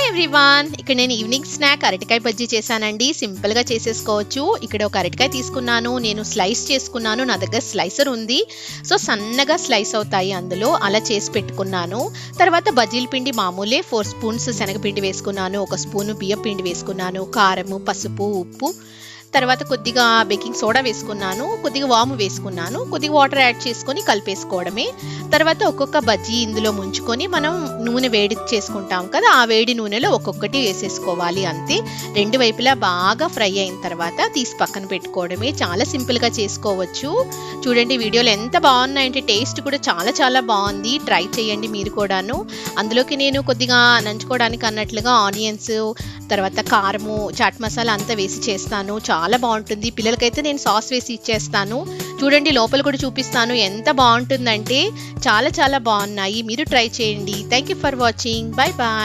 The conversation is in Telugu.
హాయ్ ఎవ్రీవాన్, ఇక్కడ నేను ఈవినింగ్ స్నాక్ అరటికాయ బజ్జీ చేశానండి. సింపుల్గా చేసేసుకోవచ్చు. ఇక్కడ ఒక అరటికాయ తీసుకున్నాను, నేను స్లైస్ చేసుకున్నాను. నా దగ్గర స్లైసర్ ఉంది, సో సన్నగా స్లైస్ అవుతాయి అందులో. అలా చేసి పెట్టుకున్నాను. తర్వాత బజ్జీల పిండి మామూలే 4 స్పూన్స్ శనగపిండి వేసుకున్నాను, 1 స్పూను బియ్యం పిండి వేసుకున్నాను, కారము, పసుపు, ఉప్పు, తర్వాత కొద్దిగా బేకింగ్ సోడా వేసుకున్నాను, కొద్దిగా వాము వేసుకున్నాను, కొద్దిగా వాటర్ యాడ్ చేసుకొని కలిపేసుకోవడమే. తర్వాత ఒక్కొక్క బజ్జీ ఇందులో ముంచుకొని మనం నూనె వేడి చేసుకుంటాం కదా, ఆ వేడి నూనెలో ఒక్కొక్కటి వేసేసుకోవాలి అంతే. 2 వైపులా బాగా ఫ్రై అయిన తర్వాత తీసి పక్కన పెట్టుకోవడమే. చాలా సింపుల్గా చేసుకోవచ్చు. చూడండి వీడియోలో ఎంత బాగున్నాయంటే టేస్ట్ కూడా చాలా చాలా బాగుంది. ట్రై చేయండి మీరు కూడాను. అందులోకి నేను కొద్దిగా నంచుకోవడానికి అన్నట్లుగా ఆనియన్స్, తర్వాత కారము, చాట్ మసాలా అంతా వేసి చేస్తాను. చాలా బాగుంటుంది. పిల్లలకైతే నేను సాస్ వేసి ఇచ్చేస్తాను. చూడండి లోపల కూడా చూపిస్తాను ఎంత బాగుంటుందంటే. చాలా చాలా బాగున్నాయి. మీరు ట్రై చేయండి. Thank you for watching. Bye bye.